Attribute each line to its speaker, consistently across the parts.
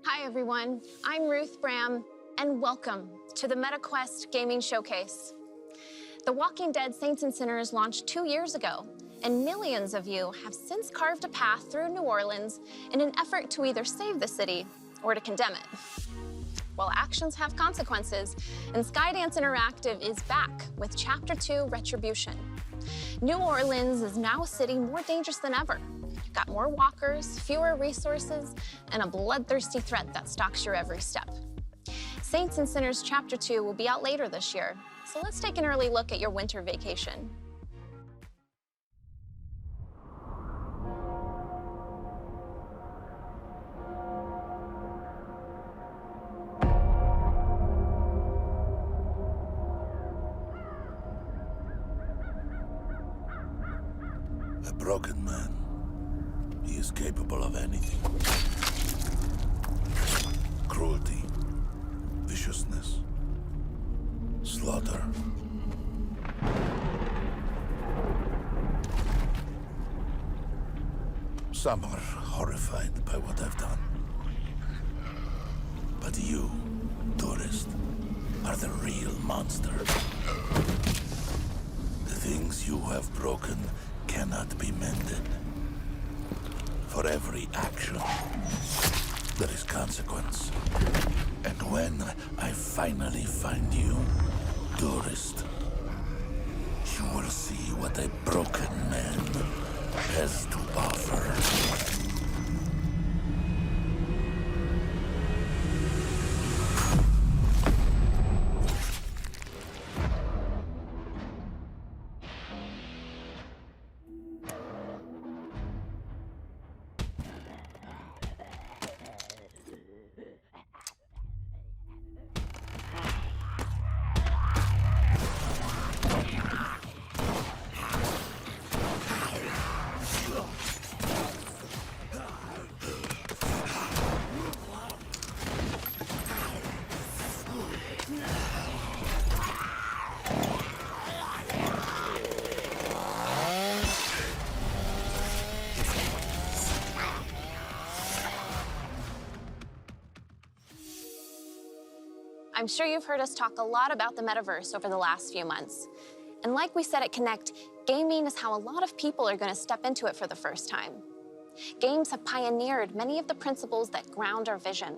Speaker 1: Hi everyone, I'm Ruth Bram, and welcome to the MetaQuest Gaming Showcase. The Walking Dead Saints and Sinners launched 2 years ago, and millions of you have since carved a path through New Orleans in an effort to either save the city or to condemn it. Well, actions have consequences, and Skydance Interactive is back with Chapter 2 Retribution. New Orleans is now a city more dangerous than ever. You've got more walkers, fewer resources, and a bloodthirsty threat that stalks your every step. Saints and Sinners Chapter 2 will be out later this year, so let's take an early look at your winter vacation.
Speaker 2: A broken man. He is capable of anything. Cruelty, viciousness, slaughter. Some are horrified by what I've done. But you, tourist, are the real monster. The things you have broken cannot be mended. For every action, there is consequence. And when I finally find you, tourist, you will see what a broken man has to offer.
Speaker 1: I'm sure you've heard us talk a lot about the metaverse over the last few months. And like we said at Connect, gaming is how a lot of people are going to step into it for the first time. Games have pioneered many of the principles that ground our vision.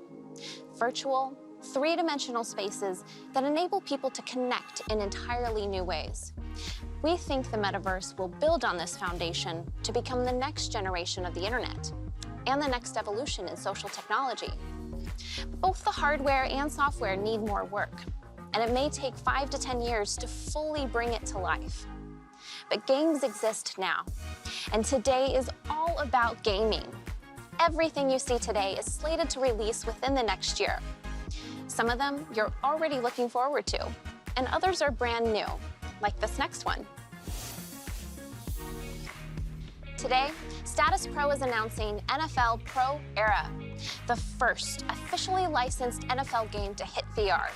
Speaker 1: Virtual, three-dimensional spaces that enable people to connect in entirely new ways. We think the metaverse will build on this foundation to become the next generation of the internet and the next evolution in social technology. Both the hardware and software need more work, and it may take 5 to 10 years to fully bring it to life. But games exist now, and today is all about gaming. Everything you see today is slated to release within the next year. Some of them you're already looking forward to, and others are brand new, like this next one. Today, Status Pro is announcing NFL Pro Era, the first officially licensed NFL game to hit VR.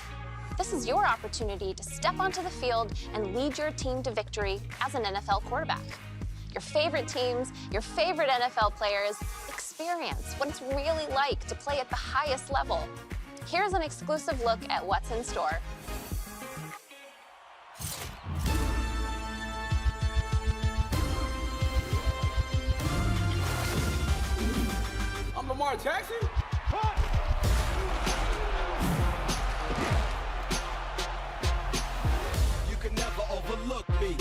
Speaker 1: This is your opportunity to step onto the field and lead your team to victory as an NFL quarterback. Your favorite teams, your favorite NFL players, experience what it's really like to play at the highest level. Here's an exclusive look at what's in store.
Speaker 3: I'm Lamar Jackson? You can never overlook me.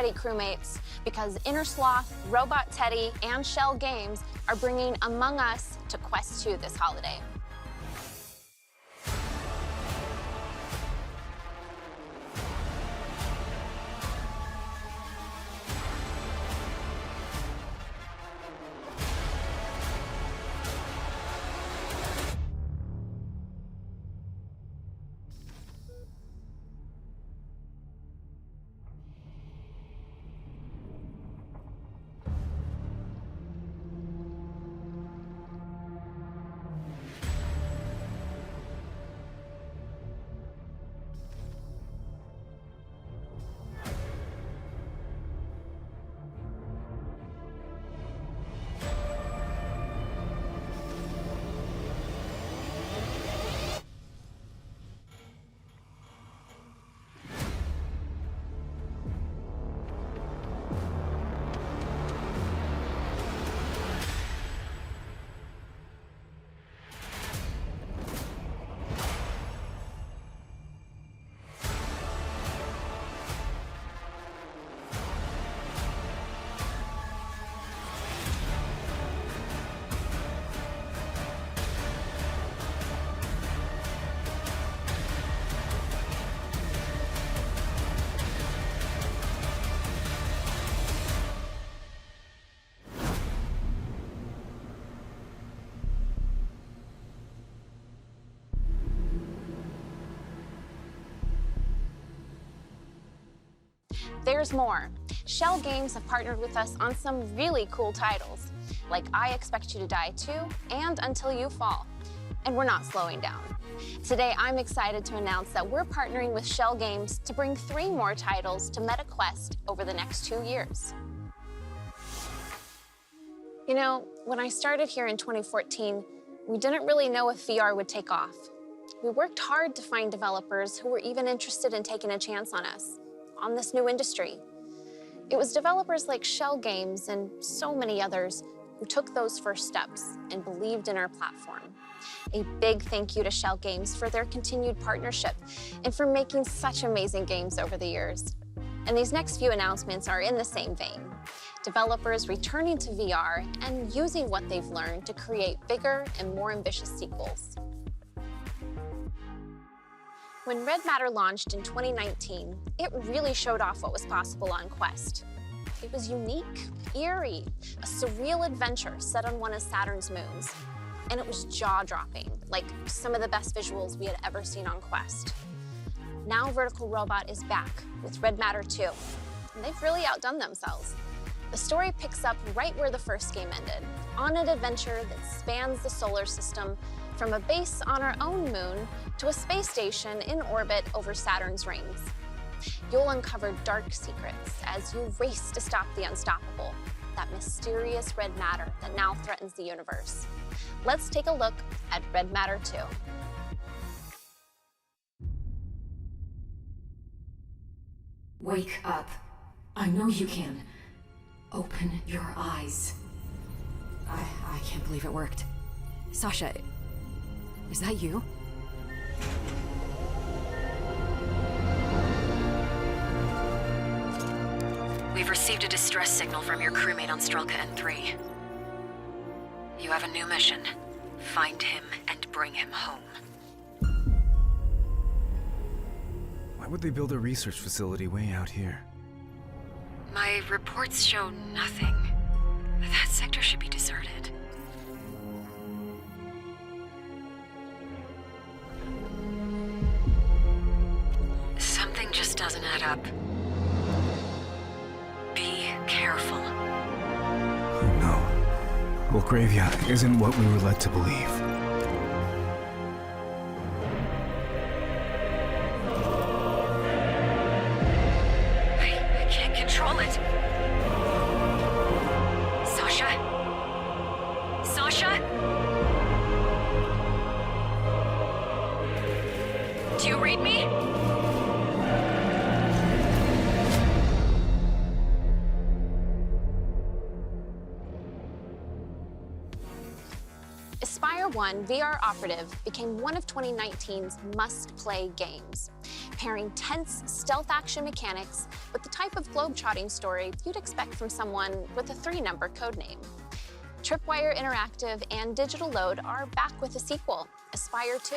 Speaker 1: ready, crewmates, because Inner Sloth, Robot Teddy, and Shell Games are bringing Among Us to Quest 2 this holiday. There's more. Shell Games have partnered with us on some really cool titles, like I Expect You to Die 2 and Until You Fall. And we're not slowing down. Today, I'm excited to announce that we're partnering with Shell Games to bring 3 more titles to MetaQuest over the next 2 years. You know, when I started here in 2014, we didn't really know if VR would take off. We worked hard to find developers who were even interested in taking a chance on us, on this new industry. It was developers like Shell Games and so many others who took those first steps and believed in our platform. A big thank you to Shell Games for their continued partnership and for making such amazing games over the years. And these next few announcements are in the same vein. Developers returning to VR and using what they've learned to create bigger and more ambitious sequels. When Red Matter launched in 2019, it really showed off what was possible on Quest. It was unique, eerie, a surreal adventure set on one of Saturn's moons. And it was jaw-dropping, like some of the best visuals we had ever seen on Quest. Now Vertical Robot is back with Red Matter 2, and they've really outdone themselves. The story picks up right where the first game ended, on an adventure that spans the solar system from a base on our own moon to a space station in orbit over Saturn's rings. You'll uncover dark secrets as you race to stop the unstoppable, that mysterious red matter that now threatens the universe. Let's take a look at Red Matter 2.
Speaker 4: Wake up. I know you can. Open your eyes. I can't believe it worked. Sasha, is that you? We've received a distress signal from your crewmate on Strelka N3. You have a new mission. Find him and bring him home.
Speaker 5: Why would they build a research facility way out here?
Speaker 4: My reports show nothing. That sector should be deserted. Something just doesn't add up. Be careful.
Speaker 5: Oh no. Belgravia isn't what we were led to believe.
Speaker 4: I can't control it. Sasha? Sasha? Do you read me?
Speaker 1: Aspire 1 VR Operative became one of 2019's must-play games. pairing tense stealth action mechanics with the type of globetrotting story you'd expect from someone with a 3-number codename. Tripwire Interactive and Digital Load are back with a sequel, Aspire 2.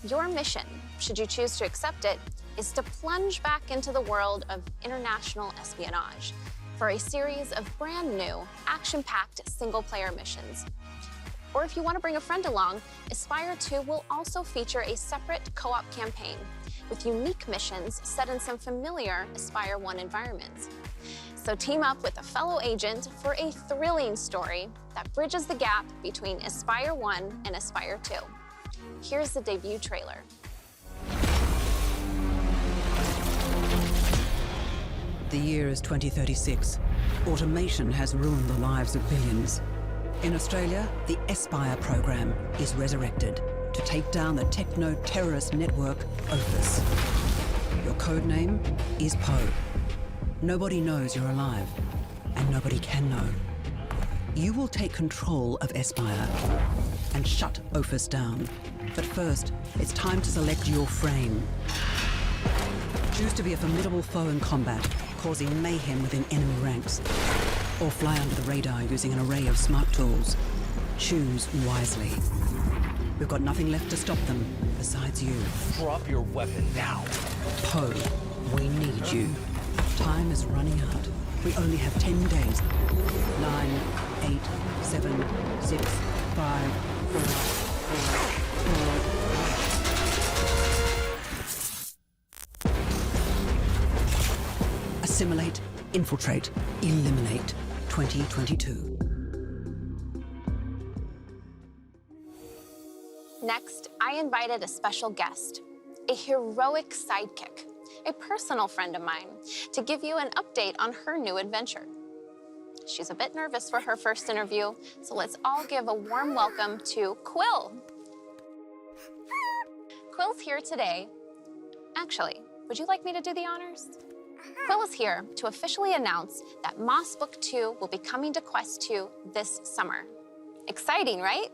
Speaker 1: Your mission, should you choose to accept it, is to plunge back into the world of international espionage for a series of brand new, action-packed single-player missions. Or if you want to bring a friend along, Aspire 2 will also feature a separate co-op campaign with unique missions set in some familiar Aspire 1 environments. So team up with a fellow agent for a thrilling story that bridges the gap between Aspire 1 and Aspire 2. Here's the debut trailer.
Speaker 6: The year is 2036. Automation has ruined the lives of billions. In Australia, the Aspire program is resurrected to take down the techno-terrorist network Opus. Your code name is Poe. Nobody knows you're alive, and nobody can know. You will take control of Aspire and shut Opus down. But first, it's time to select your frame. Choose to be a formidable foe in combat, causing mayhem within enemy ranks, or fly under the radar using an array of smart tools. Choose wisely. We've got nothing left to stop them besides you.
Speaker 7: Drop your weapon now.
Speaker 6: Poe, we need you. Time is running out. We only have 10 days. 9, 8, 7, 6, 5, 4, 4. Assimilate, infiltrate, eliminate. 2022.
Speaker 1: Next, I invited a special guest, a heroic sidekick, a personal friend of mine, to give you an update on her new adventure. She's a bit nervous for her first interview, so let's all give a warm welcome to Quill. Quill's here today. Actually, would you like me to do the honors? Quill is here to officially announce that Moss Book 2 will be coming to Quest 2 this summer. Exciting, right?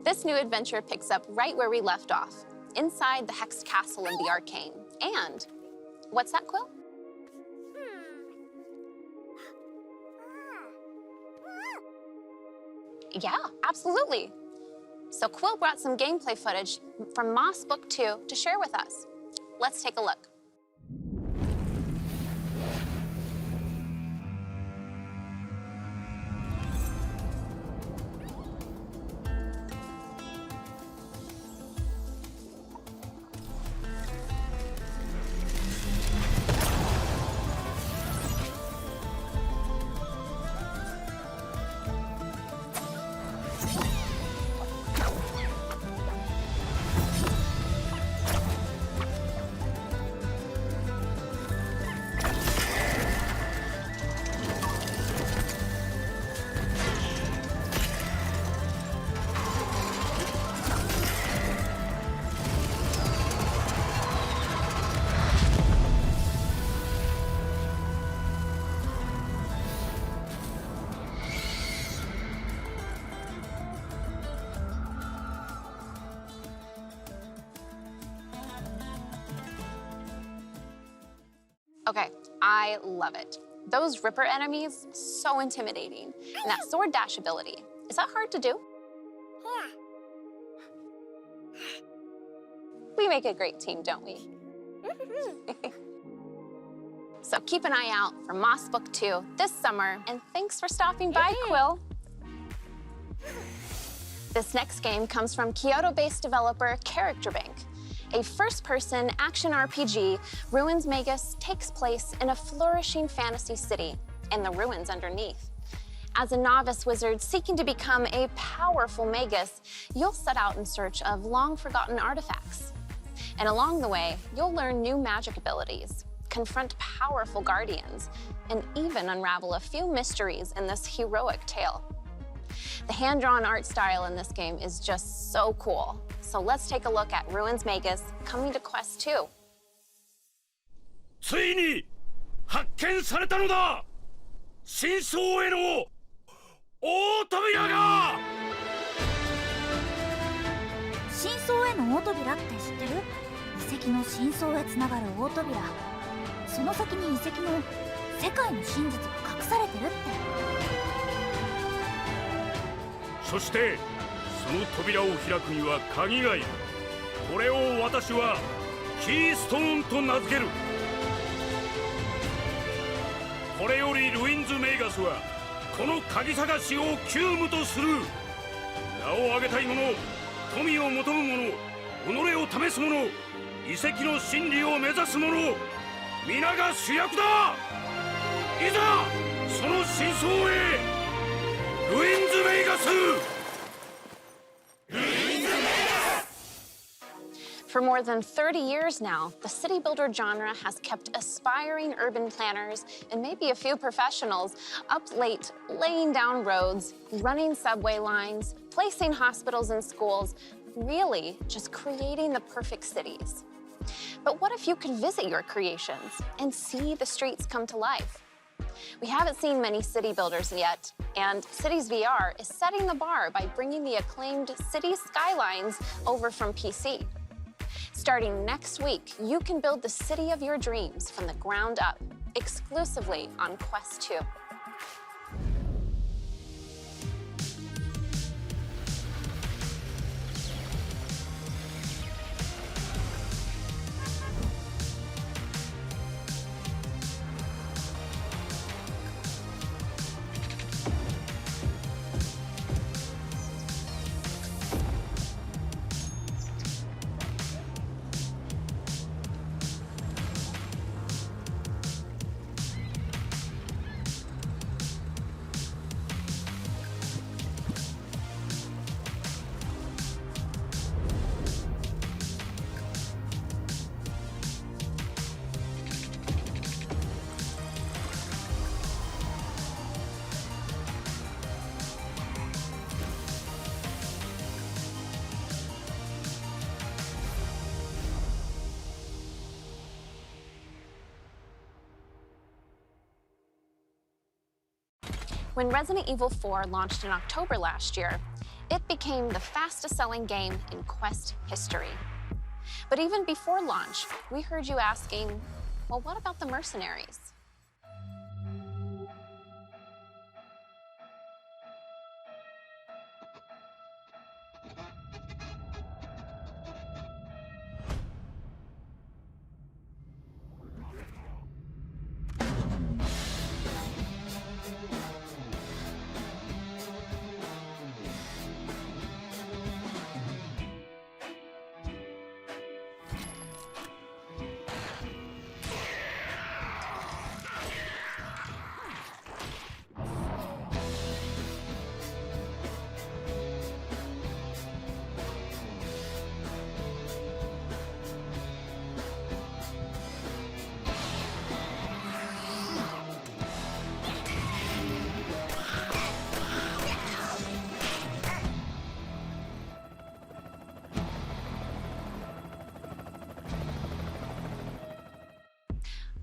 Speaker 1: This new adventure picks up right where we left off, inside the Hexed Castle of the Arcane. And, what's that, Quill? Yeah, absolutely. So Quill brought some gameplay footage from Moss Book 2 to share with us. Let's take a look. Okay, I love it. Those Ripper enemies, so intimidating. And that sword dash ability, is that hard to do? We make a great team, don't we? So keep an eye out for Moss Book 2 this summer, and thanks for stopping by, Quill. This next game comes from Kyoto-based developer Character Bank. A first-person action RPG, Ruins Magus takes place in a flourishing fantasy city and the ruins underneath. As a novice wizard seeking to become a powerful magus, you'll set out in search of long-forgotten artifacts. And along the way, you'll learn new magic abilities, confront powerful guardians, and even unravel a few mysteries in this heroic tale. The hand-drawn art style in this game is just so cool. So let's take a look at Ruins Magus coming to Quest 2.
Speaker 7: ついに発見されたのだ。真相への大扉が。
Speaker 8: 真相への大扉って知ってる？遺跡の真相へつながる大扉。その先に遺跡の世界の真実が隠されてるって。
Speaker 7: そしてその扉を開くには鍵がいる。これを私はキーストーンと名付ける。これよりルインズ・メイガスはこの鍵探しを急務とする。名を挙げたい者、富を求む者、己を試す者、遺跡の真理を目指す者、皆が主役だ。いざその真相へ。ルインズ・メイガス。
Speaker 1: For more than 30 years now, the city builder genre has kept aspiring urban planners and maybe a few professionals up late, laying down roads, running subway lines, placing hospitals and schools, really just creating the perfect cities. But what if you could visit your creations and see the streets come to life? We haven't seen many city builders yet, and Cities VR is setting the bar by bringing the acclaimed City Skylines over from PC. Starting next week, you can build the city of your dreams from the ground up, exclusively on Quest 2. When Resident Evil 4 launched in October last year, it became the fastest-selling game in Quest history. But even before launch, we heard you asking, well, what about the mercenaries?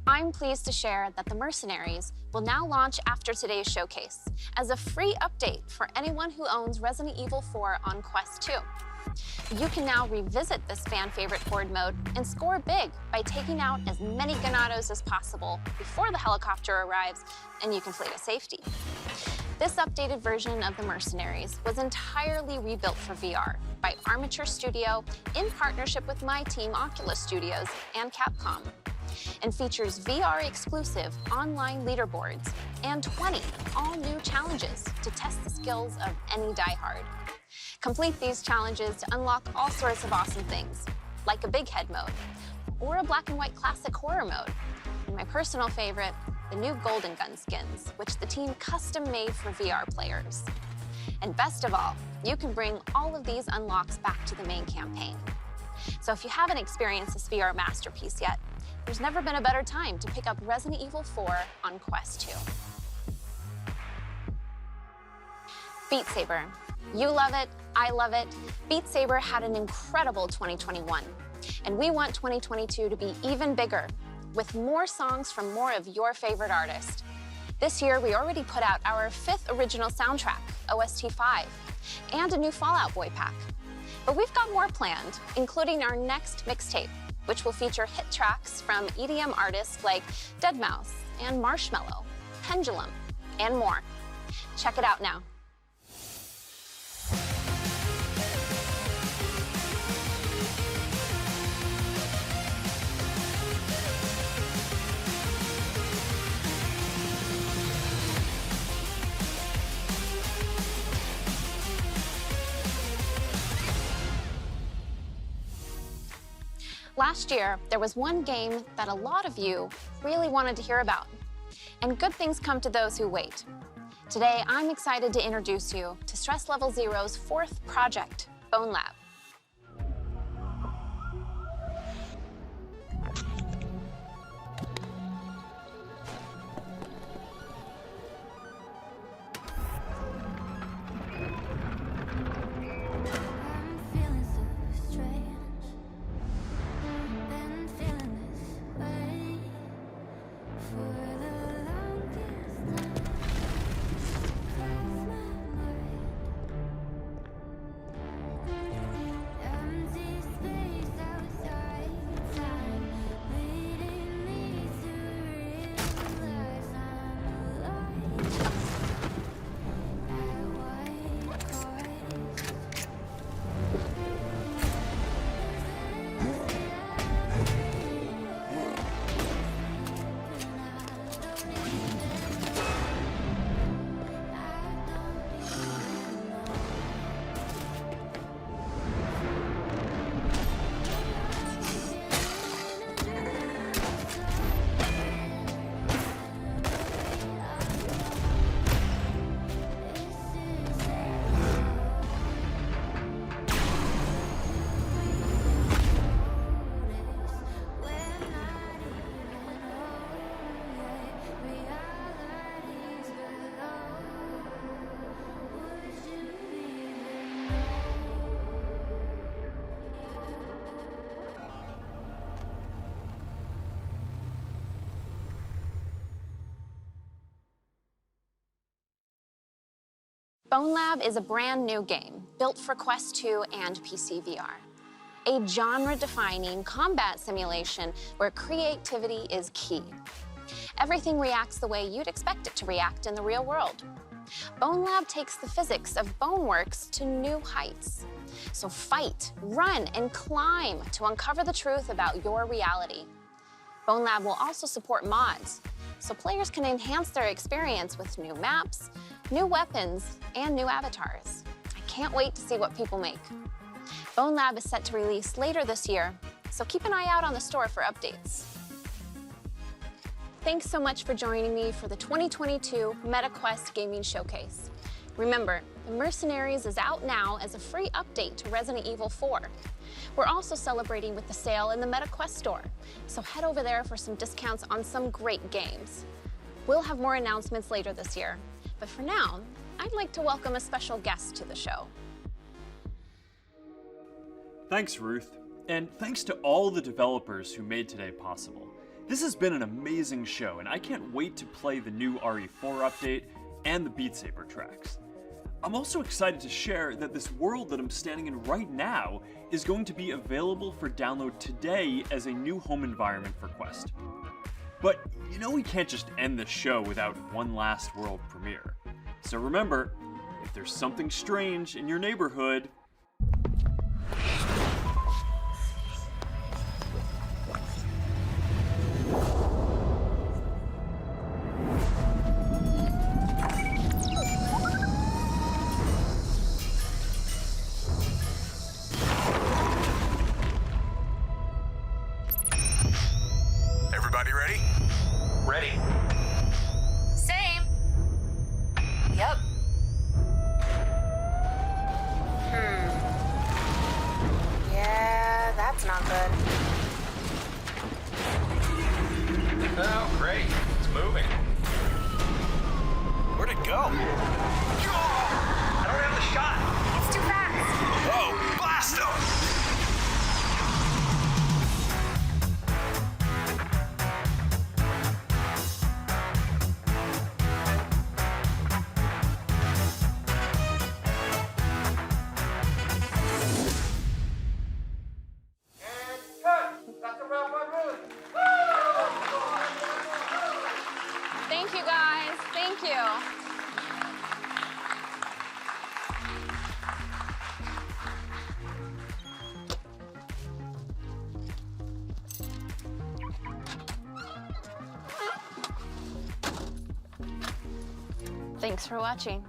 Speaker 1: I'm pleased to share that the Mercenaries will now launch after today's showcase as a free update for anyone who owns Resident Evil 4 on Quest 2. You can now revisit this fan-favorite horde mode and score big by taking out as many Ganados as possible before the helicopter arrives and you can flee to safety. This updated version of the Mercenaries was entirely rebuilt for VR by Armature Studio in partnership with my team Oculus Studios and Capcom, and features VR-exclusive online leaderboards and 20 all-new challenges to test the skills of any diehard. Complete these challenges to unlock all sorts of awesome things, like a big head mode, or a black and white classic horror mode, and my personal favorite, the new Golden Gun skins, which the team custom-made for VR players. And best of all, you can bring all of these unlocks back to the main campaign. So if you haven't experienced this VR masterpiece yet, there's never been a better time to pick up Resident Evil 4 on Quest 2. Beat Saber. You love it, I love it. Beat Saber had an incredible 2021, and we want 2022 to be even bigger, with more songs from more of your favorite artists. This year, we already put out our 5th original soundtrack, OST 5, and a new Fall Out Boy pack. But we've got more planned, including our next mixtape, which will feature hit tracks from EDM artists like Deadmau5 and Marshmello, Pendulum, and more. Check it out now. Last year, there was one game that a lot of you really wanted to hear about. And good things come to those who wait. Today, I'm excited to introduce you to Stress Level Zero's fourth project, Bone Lab. Bone Lab is a brand new game built for Quest 2 and PC VR. A genre-defining combat simulation where creativity is key. Everything reacts the way you'd expect it to react in the real world. Bone Lab takes the physics of Boneworks to new heights. So fight, run, and climb to uncover the truth about your reality. Bone Lab will also support mods, so players can enhance their experience with new maps, new weapons, and new avatars. I can't wait to see what people make. Bone Lab is set to release later this year, so keep an eye out on the store for updates. Thanks so much for joining me for the 2022 MetaQuest Gaming Showcase. Remember, The Mercenaries is out now as a free update to Resident Evil 4. We're also celebrating with the sale in the MetaQuest store, so head over there for some discounts on some great games. We'll have more announcements later this year, but for now, I'd like to welcome a special guest to the show.
Speaker 9: Thanks, Ruth, and thanks to all the developers who made today possible. This has been an amazing show, and I can't wait to play the new RE4 update and the Beat Saber tracks. I'm also excited to share that this world that I'm standing in right now is going to be available for download today as a new home environment for Quest. But you know we can't just end the show without one last world premiere. So remember, if there's something strange in your neighborhood,
Speaker 10: Everybody ready?
Speaker 11: Ready.
Speaker 12: Same. Yep. Yeah, that's not good.
Speaker 11: Oh, great. It's moving.
Speaker 10: Where'd it go?
Speaker 11: I don't have the shot.
Speaker 12: It's too fast.
Speaker 10: Oh, blast him!
Speaker 1: Thank you. Thanks for watching.